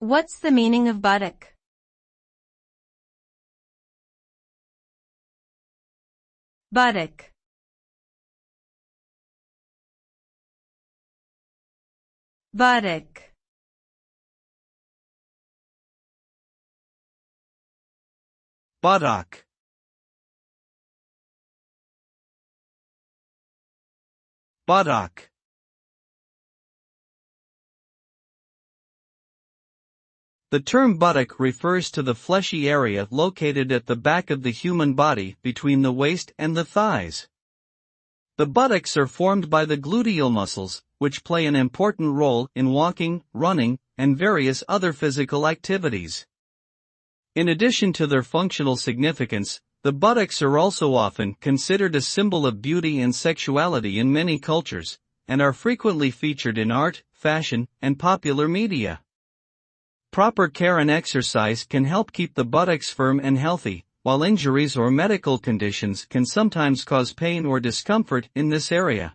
What's the meaning of buttock? Buttock. Buttock. Buttock. Buttock. The term buttock refers to the fleshy area located at the back of the human body between the waist and the thighs. The buttocks are formed by the gluteal muscles, which play an important role in walking, running, and various other physical activities. In addition to their functional significance, the buttocks are also often considered a symbol of beauty and sexuality in many cultures, and are frequently featured in art, fashion, and popular media. Proper care and exercise can help keep the buttocks firm and healthy, while injuries or medical conditions can sometimes cause pain or discomfort in this area.